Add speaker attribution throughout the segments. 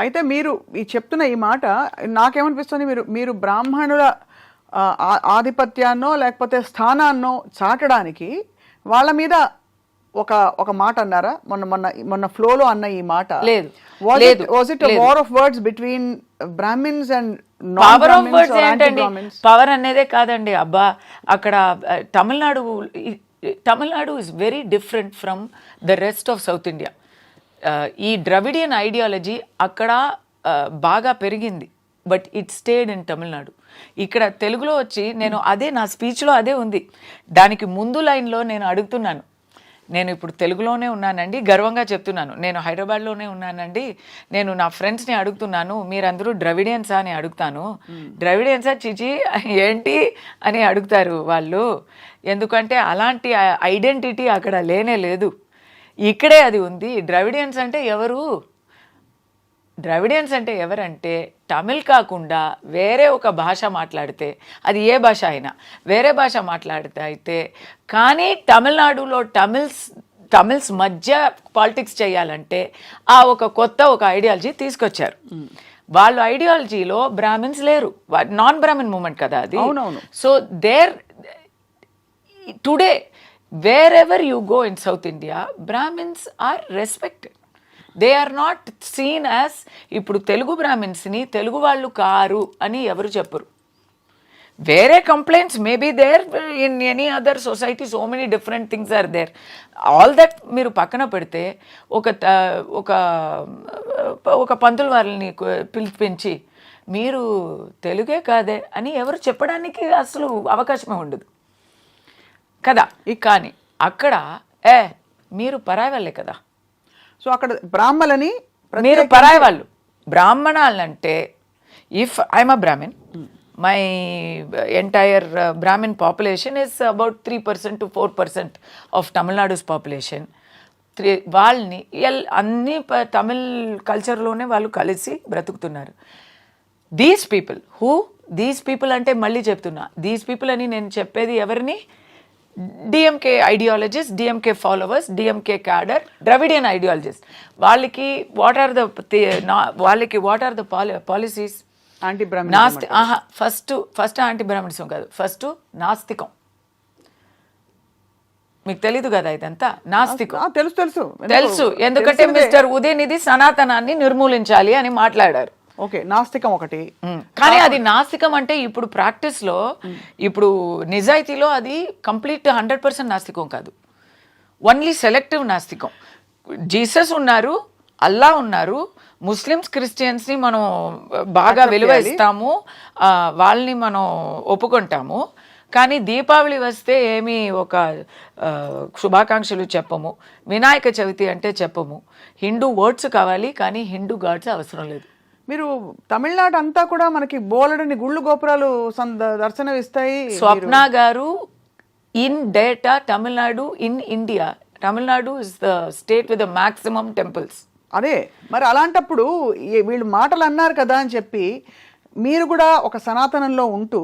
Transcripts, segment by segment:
Speaker 1: అయితే మీరు ఈ చెప్తున్న ఈ మాట నాకేమనిపిస్తుంది, మీరు బ్రాహ్మణుల ఆధిపత్యాన్నో లేకపోతే స్థానాన్నో చాటడానికి వాళ్ళ మీద ఒక మాట అన్నారా? మొన్న మొన్న మొన్న ఫ్లోలో అన్న ఈ మాట
Speaker 2: లేదు.
Speaker 1: Was it war of words between Brahmins and
Speaker 2: power of words ఏంటండి? పవర్ అనేదే కాదండి. అబ్బా, అక్కడ Tamil Nadu is very different from the rest of South India. ఈ ద్రవిడియన్ ఐడియాలజీ అక్కడ బాగా పెరిగింది, but it stayed in Tamil Nadu. ఇక్కడ తెలుగులో వచ్చి నేను అదే నా స్పీచ్లో అదే ఉంది. దానికి ముందు లైన్లో నేను అడుగుతున్నాను, నేను ఇప్పుడు తెలుగులోనే ఉన్నానండి, గర్వంగా చెప్తున్నాను, నేను హైదరాబాద్లోనే ఉన్నానండి, నేను నా ఫ్రెండ్స్ని అడుగుతున్నాను, మీరందరూ ద్రవిడియన్సా అని అడుగుతాను. ద్రవిడియన్సా చిచి ఏంటి అని అడుగుతారు వాళ్ళు. ఎందుకంటే అలాంటి ఐడెంటిటీ అక్కడ లేనే లేదు, ఇక్కడే అది ఉంది. ద్రవిడియన్స్ అంటే ఎవరు? ద్రవిడియన్స్ అంటే ఎవరంటే తమిళ్ కాకుండా వేరే ఒక భాష మాట్లాడితే, అది ఏ భాష అయినా వేరే భాష మాట్లాడితే అయితే, కానీ తమిళనాడులో తమిళ్స్ మధ్య పాలిటిక్స్ చేయాలంటే ఆ కొత్త ఐడియాలజీ తీసుకొచ్చారు. వాళ్ళ ఐడియాలజీలో బ్రాహ్మిన్స్ లేరు, నాన్ బ్రాహ్మిన్ మూమెంట్ కదా అది. So today wherever you go in South India, Brahmins are respected. They are not seen as, ఇప్పుడు తెలుగు బ్రాహ్మిన్స్ని తెలుగు వాళ్ళు కారు అని ఎవరు చెప్పరు. వేరే complaints may be there in any other society, so many different things are there. All that మీరు పక్కన పెడితే ఒక పంతుల వాళ్ళని పిలిపించి మీరు తెలుగే కాదే అని ఎవరు చెప్పడానికి అసలు అవకాశమే ఉండదు కదా. కానీ అక్కడ మీరు పరాయి వాళ్ళే కదా.
Speaker 1: సో అక్కడ బ్రాహ్మలని
Speaker 2: మీరు పరాయి వాళ్ళు. బ్రాహ్మణాలంటే, if I'm a Brahmin, my entire Brahmin population is about 3% to 4% of తమిళనాడుస్ పాపులేషన్. వాళ్ళని అన్ని తమిళ్ కల్చర్లోనే వాళ్ళు కలిసి బ్రతుకుతున్నారు. దీస్ పీపుల్ అంటే మళ్ళీ చెప్తున్నా, దీస్ పీపుల్ అని నేను చెప్పేది ఎవరిని? DMK ideologist, DMK followers, DMK cadre, Dravidian ideologist. వాళ్ళకి what are the policies?
Speaker 1: Anti Brahmana.
Speaker 2: First anti Brahminism కాదు, ఫస్ట్ నాస్తికం. మీకు తెలీదు కదా ఇదంతా? నాస్తికం తెలుసు. ఎందుకంటే మిస్టర్ ఉదయనిధి సనాతనాన్ని నిర్మూలించాలి అని మాట్లాడారు.
Speaker 1: ఓకే, నాస్తికం ఒకటి.
Speaker 2: కానీ అది నాస్తికం అంటే ఇప్పుడు ప్రాక్టీస్లో, ఇప్పుడు నిజాయితీలో అది కంప్లీట్ 100% నాస్తికం కాదు, ఓన్లీ సెలెక్టివ్ నాస్తికం. జీసస్ ఉన్నారు, అల్లా ఉన్నారు, ముస్లిమ్స్ క్రిస్టియన్స్ని మనం బాగా విలువ ఇస్తాము, వాళ్ళని మనం ఒప్పుకుంటాము. కానీ దీపావళి వస్తే ఏమీ ఒక శుభాకాంక్షలు చెప్పము, వినాయక చవితి అంటే చెప్పము. హిందూ వర్డ్స్ కావాలి కానీ హిందూ గాడ్స్ అవసరం లేదు.
Speaker 1: మీరు తమిళనాడు అంతా కూడా మనకి బోలెడని గుళ్ళు గోపురాలు దర్శనం ఇస్తాయి.
Speaker 2: స్వప్న గారు, in data Tamil Nadu in India, Tamil Nadu is the state with the maximum temples.
Speaker 1: అదే మరి అలాంటప్పుడు వీళ్ళు మాటలు అన్నారు కదా అని చెప్పి మీరు కూడా ఒక సనాతనంలో ఉంటూ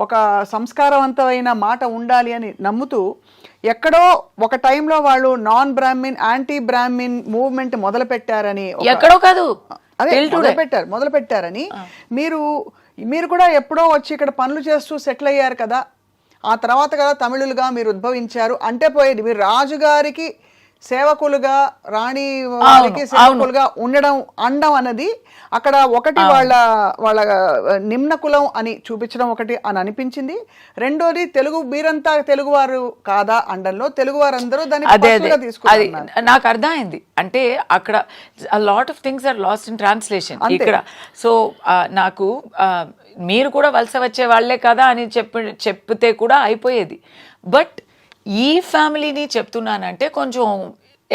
Speaker 1: ఒక సంస్కారవంతమైన మాట ఉండాలి అని నమ్ముతూ ఎక్కడో ఒక టైంలో వాళ్ళు non Brahmin, anti Brahmin movement మొదలు పెట్టారని,
Speaker 2: ఎక్కడో కాదు
Speaker 1: అదే మొదలు పెట్టారని మీరు కూడా ఎప్పుడో వచ్చి ఇక్కడ పనులు చేస్తూ సెటిల్ అయ్యారు కదా. ఆ తర్వాత కదా తమిళులుగా మీరు ఉద్భవించారు అంటే పోయేది. మీరు రాజుగారికి సేవకులుగా, రాణి వారికి సేవకులుగా అనడం అన్నది అక్కడ ఒకటి వాళ్ళ నిమ్న కులం అని చూపించడం ఒకటి అని అనిపించింది. రెండోది మీరంతా తెలుగువారు కాదా అండంలో తెలుగువారందరూ దాన్ని తీసుకున్నారు.
Speaker 2: నాకు అర్థమైంది. అంటే అక్కడ lot of things are lost in translation ఇక్కడ. సో నాకు మీరు కూడా వలస వచ్చే వాళ్ళే కదా అని చెప్తే కూడా అయిపోయేది. బట్ ఈ ఫ్యామిలీని చెప్తున్నానంటే కొంచెం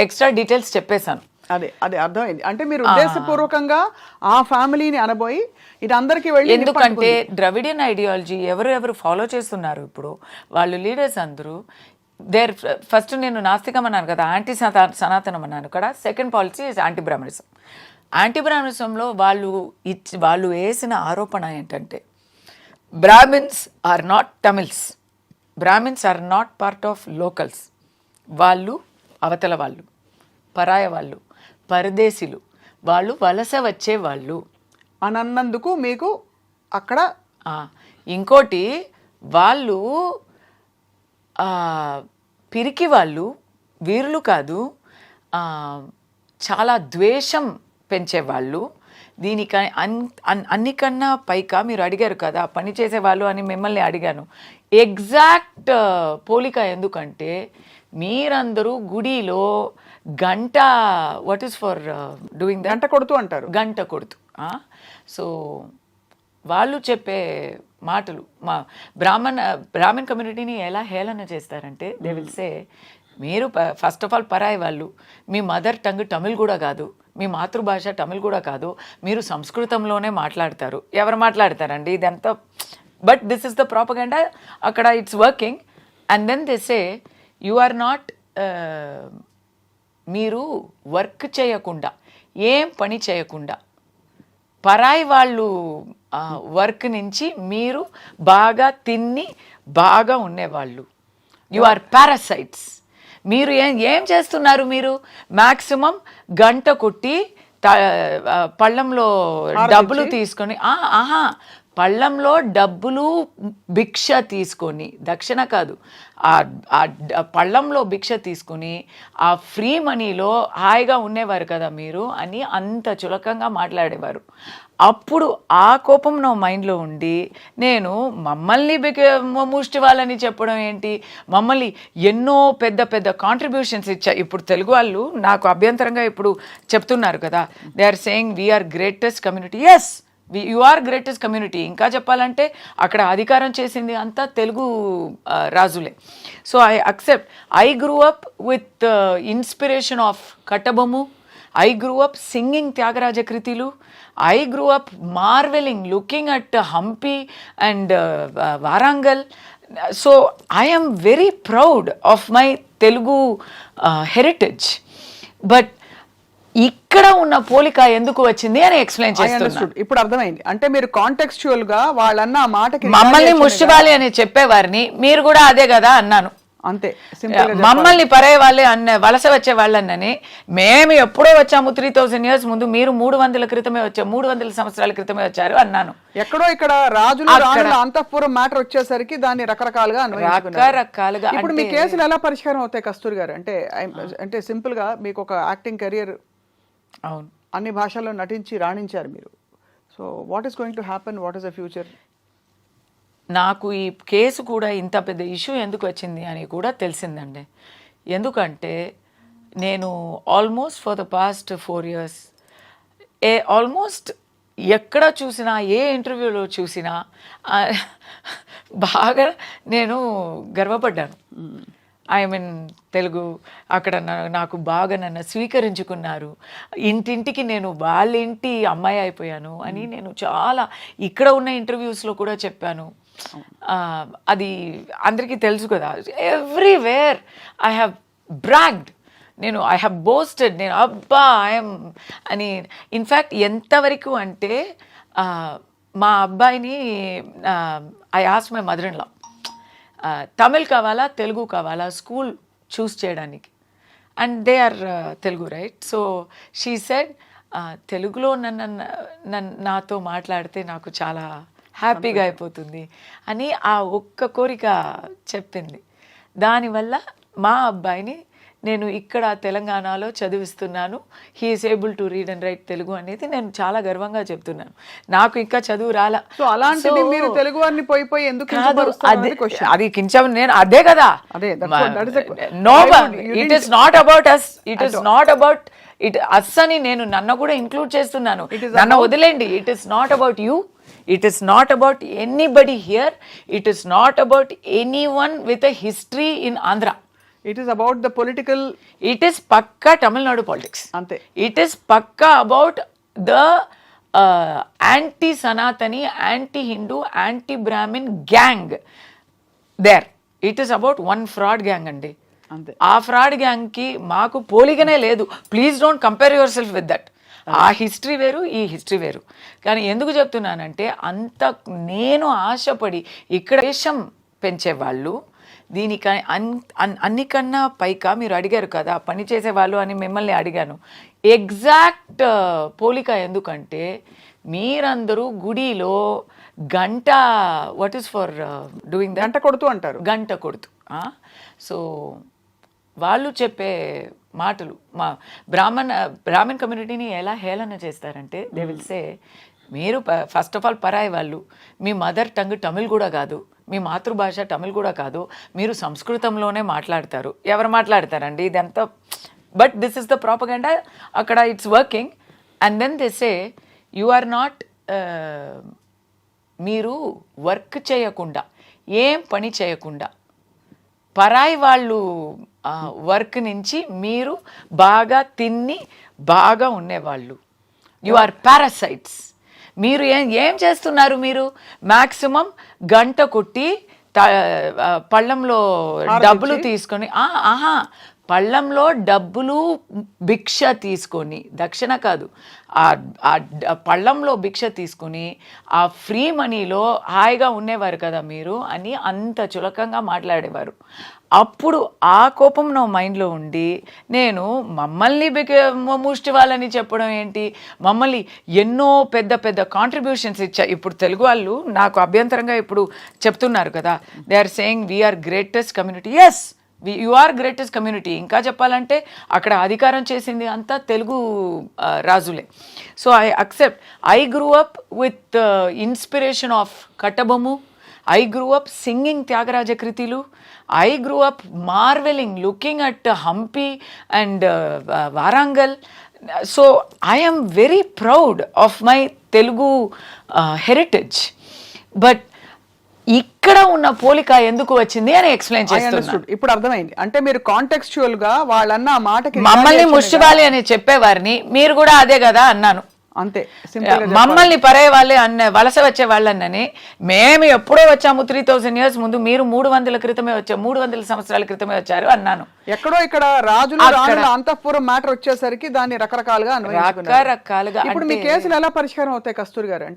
Speaker 2: ఎక్స్ట్రా డీటెయిల్స్ చెప్పేశాను.
Speaker 1: అదే అర్థమైంది. అంటే మీరు ఉద్దేశపూర్వకంగా ఆ ఫ్యామిలీని అనబోయి ఇది అందరికీ వెళ్ళి,
Speaker 2: ఎందుకంటే ద్రవిడియన్ ఐడియాలజీ ఎవరు ఫాలో చేస్తున్నారు ఇప్పుడు వాళ్ళు లీడర్స్ అందరూ ఫస్ట్ నేను నాస్తికం అన్నాను కదా, యాంటీ సనాతనం అన్నాను కదా. Second policy is anti Brahminism. Anti బ్రాహ్మణిజంలో వాళ్ళు వేసిన ఆరోపణ ఏంటంటే Brahmins are not Tamils, Brahmins are not part of locals, వాళ్ళు అవతల వాళ్ళు, పరాయ వాళ్ళు, పరదేశీలు, వాళ్ళు వలస వచ్చేవాళ్ళు
Speaker 1: అని అన్నందుకు మీకు అక్కడ
Speaker 2: ఇంకోటి వాళ్ళు పిరికి వాళ్ళు, వీరులు కాదు, చాలా ద్వేషం పెంచేవాళ్ళు. దీనికి అన్నికన్నా పైగా మీరు అడిగారు కదా పని చేసేవాళ్ళు అని మిమ్మల్ని అడిగాను. ఎగ్జాక్ట్ పోలిక ఎందుకంటే మీరందరూ గుడిలో గంట వాట్ ఈస్ ఫర్ డూయింగ్
Speaker 1: గంట కొడుతూ అంటారు,
Speaker 2: గంట కొడుతూ. సో వాళ్ళు చెప్పే మాటలు మా బ్రాహ్మణ్ కమ్యూనిటీని ఎలా హేళన చేస్తారంటే దే విల్ సే, మీరు ఫస్ట్ ఆఫ్ ఆల్ పరాయి వాళ్ళు, మీ మదర్ టంగ్ తమిళ్ కూడా కాదు, మీ మాతృభాష తమిళ్ కూడా కాదు, మీరు సంస్కృతంలోనే మాట్లాడతారు. ఎవరు మాట్లాడతారండి ఇదంతా? But this is the propaganda అక్కడ, it's working. And then they say you are not, మీరు వర్క్ చేయకుండా, ఏం పని చేయకుండా, పరాయి వాళ్ళు వర్క్ నుంచి మీరు బాగా తిని బాగా ఉండేవాళ్ళు. You are parasites. మీరు ఏం చేస్తున్నారు? మీరు మ్యాక్సిమం గంట కొట్టి పళ్ళంలో డబ్బులు తీసుకొని, పళ్ళంలో డబ్బులు భిక్ష తీసుకొని, దక్షిణ కాదు, ఆ పళ్ళంలో భిక్ష తీసుకొని ఆ ఫ్రీ మనీలో హాయిగా ఉండేవారు కదా మీరు అని అంత చులకంగా మాట్లాడేవారు. అప్పుడు ఆ కోపం నా మైండ్లో ఉండి నేను మమ్మల్ని ముష్టి వాళ్ళని చెప్పడం ఏంటి, మమ్మల్ని ఎన్నో పెద్ద పెద్ద కాంట్రిబ్యూషన్స్ ఇచ్చా. ఇప్పుడు తెలుగు వాళ్ళు నాకు అభ్యంతరంగా ఇప్పుడు చెప్తున్నారు కదా, they are saying we are greatest community. Yes, you are greatest community. ఇంకా చెప్పాలంటే అక్కడ అధికారం చేసింది అంతా తెలుగు రాజులే. So I accept. I grew up with inspiration of Kattabomman. I grew up singing Tyagaraja Kritilu. I grew up marveling, looking at Hampi and Varangal. So I am very proud of my Telugu heritage. But ఇక్కడ ఉన్న పోలిక ఎందుకు వచ్చింది అని explain చేస్తున్నా.
Speaker 1: ఇప్పుడు అర్థమైంది. అంటే మీరు కాంటెక్స్చువల్ గా వాళ్ళన్న మాటకి
Speaker 2: మమ్మల్ని ముష్టివాలి అని చెప్పేవారిని మీరు కూడా అదే కదా అన్నాను.
Speaker 1: అంతే,
Speaker 2: మమ్మల్ని పరే వాళ్ళే అన్న, వలస వచ్చే వాళ్ళని మేము ఎప్పుడో వచ్చాము 3000 years ముందు, మీరు 300 క్రితమే వచ్చారు, 300 సంవత్సరాల క్రితమే వచ్చారు అన్నాను.
Speaker 1: ఎక్కడో ఇక్కడ రాజులు అంతఃపురం మ్యాటర్ వచ్చేసరికి దాన్ని రకరకాలుగా
Speaker 2: రకరకాలుగా.
Speaker 1: ఇప్పుడు మీ కేసులు ఎలా పరిష్కారం అవుతాయి కస్తూరి గారు? అంటే సింపుల్ గా మీకు ఒక యాక్టింగ్ కెరియర్,
Speaker 2: అవును,
Speaker 1: అన్ని భాషల్లో నటించి రాణించారు మీరు. So what is going to happen? What is the future?
Speaker 2: నాకు ఈ కేసు కూడా ఇంత పెద్ద ఇష్యూ ఎందుకు వచ్చింది అని కూడా తెలిసిందండి. ఎందుకంటే నేను almost for the past 4 years almost ఎక్కడ చూసినా, ఏ ఇంటర్వ్యూలో చూసినా బాగా నేను గర్వపడ్డాను. ఐ మీన్ తెలుగు అక్కడ నాకు బాగా నన్ను స్వీకరించుకున్నారు. ఇంటింటికి నేను వాళ్ళ ఇంటి అమ్మాయి అయిపోయాను అని నేను చాలా ఇక్కడ ఉన్న ఇంటర్వ్యూస్లో కూడా చెప్పాను. అది అందరికీ తెలుసు కదా. ఎవ్రీవేర్ ఐ హ్యావ్ బ్రాగ్డ్, నేను ఐ హ్యావ్ బోస్టెడ్, నేను అబ్బా ఐఎమ్ అని. ఇన్ఫ్యాక్ట్ ఎంతవరకు అంటే మా అబ్బాయిని I ask my mother in law, Tamil కావాలా తెలుగు కావాలా స్కూల్ చూస్ చేయడానికి, and they are Telugu right. So she said తెలుగులో నాతో మాట్లాడితే నాకు చాలా హ్యాపీగా అయిపోతుంది అని ఆ ఒక్క కోరిక చెప్పింది. దానివల్ల మా అబ్బాయిని నేను ఇక్కడ తెలంగాణలో చదివిస్తున్నాను. He is able to read and write Telugu అనేది నేను చాలా గర్వంగా చెప్తున్నాను. నాకు ఇంకా చదువు రాలా.
Speaker 1: సో అలాంటిది మీరు తెలుగు అన్ని పోయి ఎందుకు
Speaker 2: అది కించం, నేను అదే కదా. No, it is not about us, it is not about it us అని నేను నన్ను కూడా ఇంక్లూడ్ చేస్తున్నాను. నన్ను వదిలేండి. It is not about you. It is not about anybody here. It is not about anyone with a history in Andhra.
Speaker 1: It is about the political.
Speaker 2: It is pakka Tamil Nadu politics.
Speaker 1: Ante.
Speaker 2: It is pakka about the anti-Sanatani, anti-Hindu, anti-Brahmin gang there. It is about one fraud gang andi.
Speaker 1: Ante.
Speaker 2: ఆ fraud గ్యాంగ్కి మాకు పోలికనే లేదు. Please don't compare your self with that. ఆ history వేరు, ఈ history వేరు. కానీ ఎందుకు చెప్తున్నానంటే అంత నేను ఆశపడి ఇక్కడ దేశం పెంచేవాళ్ళు, దీనికి అన్నికన్నా పైగా మీరు అడిగారు కదా పని చేసేవాళ్ళు అని మిమ్మల్ని అడిగాను. ఎగ్జాక్ట్ పోలిక ఎందుకంటే మీరందరూ గుడిలో గంట వాట్ ఈస్ ఫర్ డూయింగ్
Speaker 1: గంట కొడుతూ అంటారు.
Speaker 2: గంట కొడుతూ. సో వాళ్ళు చెప్పే మాటలు మా బ్రాహ్మణ్ కమ్యూనిటీని ఎలా హేళన చేస్తారంటే దే విల్ సే, మీరు ఫస్ట్ ఆఫ్ ఆల్ పరాయి వాళ్ళు, మీ మదర్ టంగ్ తమిళ్ కూడా కాదు, మీ మాతృభాష తమిళ్ కూడా కాదు, మీరు సంస్కృతంలోనే మాట్లాడతారు. ఎవరు మాట్లాడతారండి ఇదంతా? But this is the propaganda అక్కడ, it's working. And then they say you are not, మీరు వర్క్ చేయకుండా, ఏం పని చేయకుండా, పరాయి వాళ్ళు వర్క్ నుంచి మీరు బాగా తిని బాగా ఉండేవాళ్ళు, యు ఆర్ పారాసైట్స్. మీరు ఏం చేస్తున్నారు? మీరు మ్యాక్సిమం గంట కొట్టి పళ్ళంలో డబ్బులు తీసుకొని, పళ్ళంలో డబ్బులు భిక్ష తీసుకొని, దక్షిణ కాదు, ఆ పళ్ళంలో భిక్ష తీసుకొని ఆ ఫ్రీ మనీలో హాయిగా ఉండేవారు కదా మీరు అని అంత చులకంగా మాట్లాడేవారు. అప్పుడు ఆ కోపం నా మైండ్లో ఉండి నేను మమ్మల్ని ముష్టి వాళ్ళని చెప్పడం ఏంటి, మమ్మల్ని ఎన్నో పెద్ద పెద్ద కాంట్రిబ్యూషన్స్ ఇచ్చా. ఇప్పుడు తెలుగు వాళ్ళు నాకు అభ్యంతరంగా ఇప్పుడు చెప్తున్నారు కదా, they are saying we are greatest community. Yes, you are greatest community. ఇంకా చెప్పాలంటే అక్కడ అధికారం చేసింది అంతా తెలుగు రాజులే. So I accept. I grew up with inspiration of Kattabomman. I grew up singing Tyagaraja Kritilu. I grew up marveling, looking at Hampi and Varangal. So I am very proud of my Telugu heritage. But ఇక్కడ ఉన్న పోలిక ఎందుకు వచ్చింది అని explain చేస్తున్నాను.
Speaker 1: ఇప్పుడు అర్థమైంది. అంటే మీరు కాంటెక్స్చువల్ గా వాళ్ళన్న ఆ మాటకి
Speaker 2: మమ్మల్ని ముష్టివాలి అని చెప్పేవారిని మీరు కూడా అదే కదా అన్నాను.
Speaker 1: అంతే,
Speaker 2: మమ్మల్ని పరే వాళ్ళే అన్న, వలస వచ్చే వాళ్ళని మేము ఎప్పుడో వచ్చాము 3000 years ముందు, మీరు 300 క్రితమే వచ్చారు, 300 సంవత్సరాల క్రితమే వచ్చారు అన్నాను.
Speaker 1: ఎక్కడో ఇక్కడ రాజులు అంతఃపురం మ్యాటర్ వచ్చేసరికి దాన్ని రకరకాలుగా
Speaker 2: రకరకాలుగా.
Speaker 1: ఇప్పుడు మీ కేసులు ఎలా పరిష్కారం అవుతాయి కస్తూరి గారు?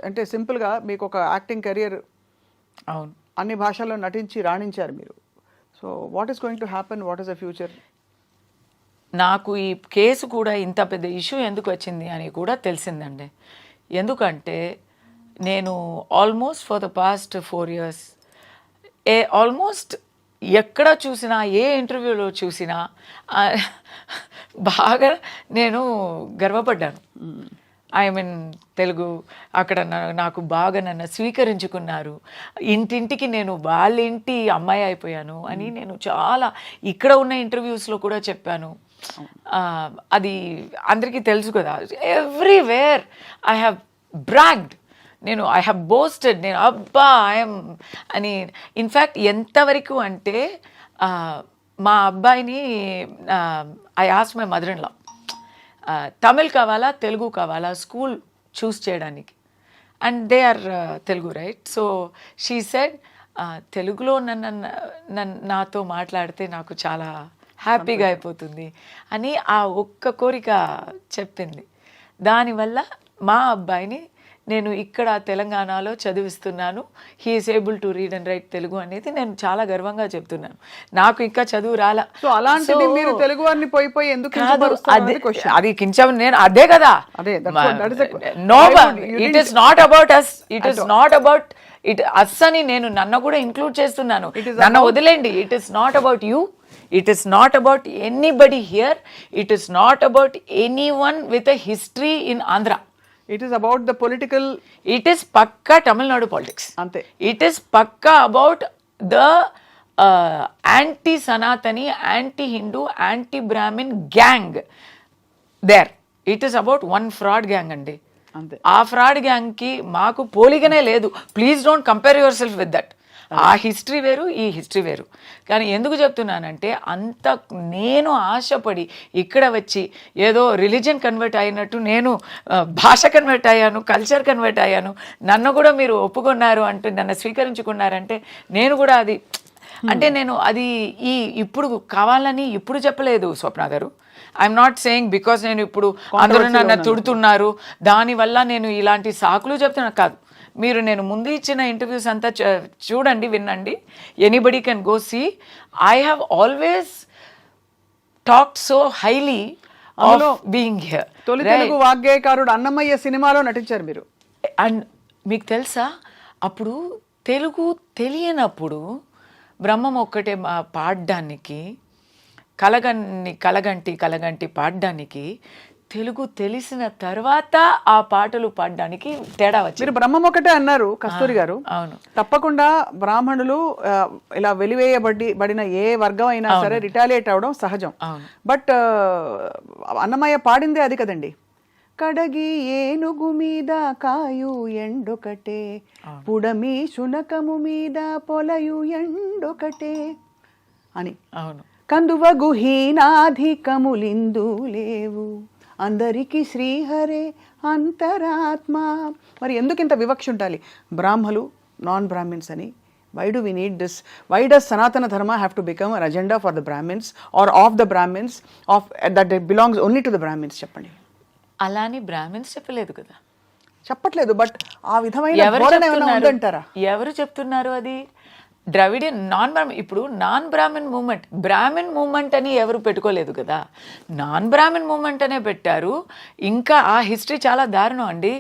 Speaker 1: అంటే సింపుల్ గా మీకు ఒక యాక్టింగ్ కెరియర్,
Speaker 2: అవును,
Speaker 1: అన్ని భాషల్లో నటించి రాణించారు మీరు. So what is going to happen? What is the future?
Speaker 2: నాకు ఈ కేసు కూడా ఇంత పెద్ద ఇష్యూ ఎందుకు వచ్చింది అని కూడా తెలిసిందండి. ఎందుకంటే నేను almost for the past 4 years almost ఎక్కడ చూసినా, ఏ ఇంటర్వ్యూలో చూసినా బాగా నేను గర్వపడ్డాను. ఐ మీన్ తెలుగు అక్కడ నాకు బాగా నన్ను స్వీకరించుకున్నారు. ఇంటింటికి నేను వాళ్ళ ఇంటి అమ్మాయి అయిపోయాను అని నేను చాలా ఇక్కడ ఉన్న ఇంటర్వ్యూస్లో కూడా చెప్పాను. అది అందరికీ తెలుసు కదా. ఎవ్రీవేర్ ఐ హ్యావ్ బ్రాగ్డ్, నేను ఐ హ్యావ్ బోస్టెడ్, నేను అబ్బా ఐఎమ్ అని. ఇన్ఫ్యాక్ట్ ఎంతవరకు అంటే మా అబ్బాయిని I ask my mother in law, Tamil కావాలా తెలుగు కావాలా స్కూల్ చూస్ చేయడానికి, and they are Telugu right. So she said తెలుగులో నాతో మాట్లాడితే నాకు చాలా హ్యాపీగా అయిపోతుంది అని ఆ ఒక్క కోరిక చెప్పింది. దానివల్ల మా అబ్బాయిని నేను ఇక్కడ తెలంగాణలో చదివిస్తున్నాను. He is able to read and write Telugu అనేది నేను చాలా గర్వంగా చెప్తున్నాను. నాకు ఇంకా చదువు రాలా.
Speaker 1: సో అలాంటిది మీరు తెలుగు వారిని పోయి ఎందుకు
Speaker 2: అది కించం, నేను అదే కదా. No, it is not about us, it is not about it us అని నేను నన్ను కూడా ఇంక్లూడ్ చేస్తున్నాను. నన్ను వదిలేండి. It is not about you, it is not about anybody here, it is not about anyone with a history in Andhra.
Speaker 1: It is about the political,
Speaker 2: it is pakka Tamil Nadu politics.
Speaker 1: Ante.
Speaker 2: It is pakka about the anti Sanatani, anti Hindu, anti Brahmin gang there. It is about one fraud gang andi.
Speaker 1: Ante.
Speaker 2: ఆ fraud gang కి మాకు పోలికనే లేదు. Please don't compare your self with that. ఆ history వేరు, ఈ history వేరు. కానీ ఎందుకు చెప్తున్నానంటే అంత నేను ఆశపడి ఇక్కడ వచ్చి ఏదో రిలీజియన్ కన్వర్ట్ అయినట్టు నేను భాష కన్వర్ట్ అయ్యాను, కల్చర్ కన్వర్ట్ అయ్యాను, నన్ను కూడా మీరు ఒప్పుకున్నారు అంటూ నన్ను స్వీకరించుకున్నారంటే నేను కూడా అది అంటే నేను అది ఇప్పుడు కావాలని ఇప్పుడు చెప్పలేదు స్వప్న గారు. ఐఎమ్ నాట్ సేయింగ్ బికాస్ నేను ఇప్పుడు అందరూ నన్ను తిడుతున్నారు దానివల్ల నేను ఇలాంటి సాకులు చెప్తున్నా కాదు. మీరు నేను ముందు ఇచ్చిన ఇంటర్వ్యూస్ అంతా చూడండి, వినండి. Anybody can go see. I have always talked so highly
Speaker 1: అందులో
Speaker 2: బీయింగ్ హియర్.
Speaker 1: తొలి తెలుగు వాగ్గేయకారుడు అన్నమయ్య సినిమాలో నటించారు మీరు.
Speaker 2: అండ్ మీకు తెలుసా, అప్పుడు తెలుగు తెలియనప్పుడు బ్రహ్మం ఒక్కటే పాడడానికి, కలగంటి పాడడానికి, తెలుగు తెలిసిన తర్వాత ఆ పాటలు పాడడానికి తేడా వచ్చింది.
Speaker 1: మీరు బ్రహ్మం ఒకటే అన్నారు కస్తూరి గారు.
Speaker 2: అవును.
Speaker 1: తప్పకుండా బ్రాహ్మణులు ఇలా వెలివేయబడిన ఏ వర్గం అయినా సరే రిటాలియేట్ అవడం సహజం. బట్ అన్నమయ్య పాడిందే అది కదండి. కడగి ఏనుగు మీద కాయు ఎండొకటే, పుడమి శునకము మీద పొలయు ఎండొకటే అని.
Speaker 2: అవును.
Speaker 1: కందువగు హీనాధికములిందు లేవు, అందరికీ శ్రీహరే అంతరాత్మ. మరి ఎందుకు ఇంత వివక్ష ఉండాలి? బ్రాహ్మలు, నాన్ బ్రాహ్మిన్స్ అని. Why do we need this? Why does Sanatana Dharma have to become an agenda for the Brahmins or of the Brahmins, of that it belongs only to the Brahmins? చెప్పండి.
Speaker 2: అలాని బ్రాహ్మిన్స్ చెప్పలేదు కదా.
Speaker 1: చెప్పట్లేదు, బట్ ఆ విధమైన ధోరణి ఏమైనా ఉందంటారా?
Speaker 2: ఎవరు చెప్తున్నారు అది? ద్రవిడియన్ నాన్ బ్రాహ్మణ్. ఇప్పుడు non Brahman movement, Brahman movement అని ఎవరు పెట్టుకోలేదు కదా, నాన్ బ్రాహ్మణ్ మూమెంట్ అనే పెట్టారు. ఇంకా ఆ హిస్టరీ చాలా దారుణం అండి.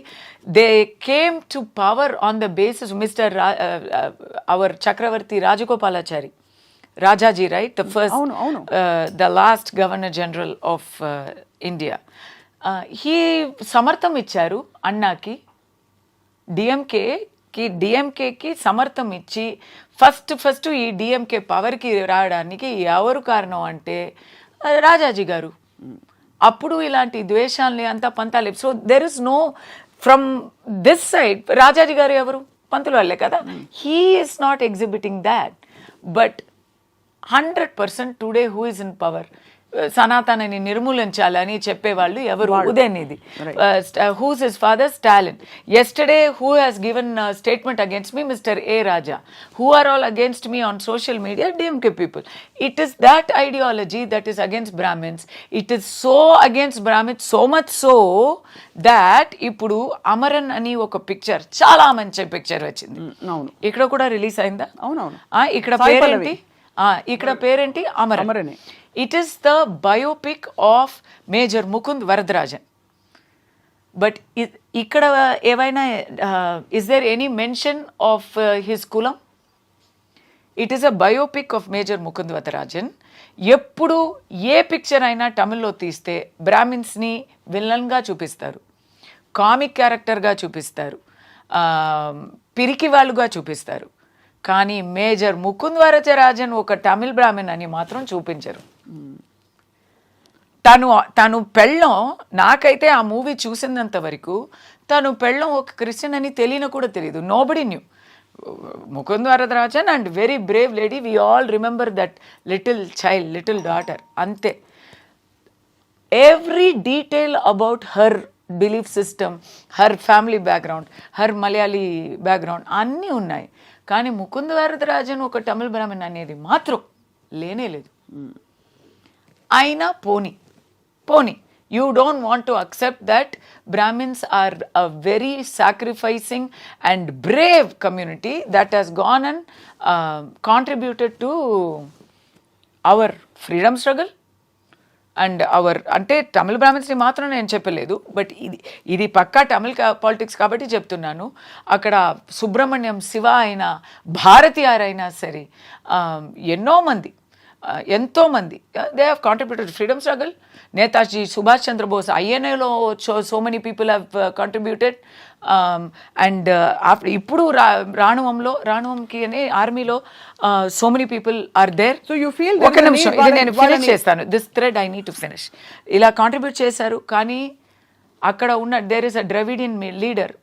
Speaker 2: They came to power on the basis mister our Chakravarti Rajagopalachari, Rajaji, right? The first, the last governor general of India. He సమర్థం ఇచ్చారు అన్నాకి, డిఎంకేకి సమర్థం ఇచ్చి ఫస్ట్ ఈ డిఎంకే పవర్కి రావడానికి ఎవరు కారణం అంటే రాజాజీ గారు. అప్పుడు ఇలాంటి ద్వేషాలని అంతా పంతాలి. So there is no from this side. Rajaji garu ఎవరు? పంతులు వాళ్ళే కదా. He is not exhibiting that. But 100% today who is in power, సనాతనని నిర్మూలించాలని చెప్పేవాళ్ళు ఎవరు? Udhayanidhi. Whose his father? Stalin. Yesterday who has given a statement against me? Mr. A. Raja. Who are all against me on social media? DMK people. It is that ideology that is against Brahmins. It is so against Brahmins, so much so that ఇప్పుడు అమరన్ అని ఒక picture, చాలా మంచి picture వచ్చింది. ఇక్కడ కూడా release అయిందా?
Speaker 1: అవునవును.
Speaker 2: ఇక్కడ పేరేంటి? Amaran. It is the biopic of Major Mukund Varadarajan. But ikkada evaina is there any mention of his kulam? It is a biopic of Major Mukund Varadarajan. ఎప్పుడు ఏ పిక్చర్ అయినా తమిళ్లో తీస్తే బ్రాహ్మిన్స్ని విలన్గా చూపిస్తారు, కామిక్ క్యారెక్టర్గా చూపిస్తారు, పిరికి వాళ్ళుగా చూపిస్తారు. కానీ మేజర్ ముకుంద్ వరదరాజన్ ఒక తమిళ్ బ్రాహ్మణ్ అని మాత్రం చూపించరు. తను పెళ్ళం, నాకైతే ఆ మూవీ చూసినంత వరకు తను పెళ్ళం ఒక క్రిస్టియన్ అని తెలియని కూడా తెలియదు. Nobody knew. Mukund Varadarajan and very brave lady. We all remember that little child, little daughter, అంతే. Every detail about her belief system, her family background, her Malayali background అన్నీ ఉన్నాయి. కానీ ముకుంద్ వరదరాజన్ ఒక తమిళ్ బ్రాహ్మణ్ అనేది మాత్రం లేనే లేదు. అయినా పోనీ you don't want to accept that Brahmins are a very sacrificing and brave community that has gone and contributed to our freedom struggle and our, అంటే తమిళ బ్రాహ్మిన్స్ని మాత్రం నేను చెప్పలేదు, బట్ ఇది పక్కా తమిళ పాలిటిక్స్ కాబట్టి చెప్తున్నాను. అక్కడ సుబ్రహ్మణ్యం శివ అయినా, భారతీయార్ అయినా సరే, ఎంతోమంది they have contributed freedom struggle. Netaji Subhash Chandrabose, ఐఎన్ఏలో so many people have contributed. And ఇప్పుడు రాణువంకి అనే ఆర్మీలో so many people are there.
Speaker 1: So you feel,
Speaker 2: ఒక నిమిషం, ఇది నేను ఫినిష్ చేస్తాను. This thread I need to finish. ఇలా కాంట్రిబ్యూట్ చేశారు. కానీ అక్కడ ఉన్న there is a Dravidian leader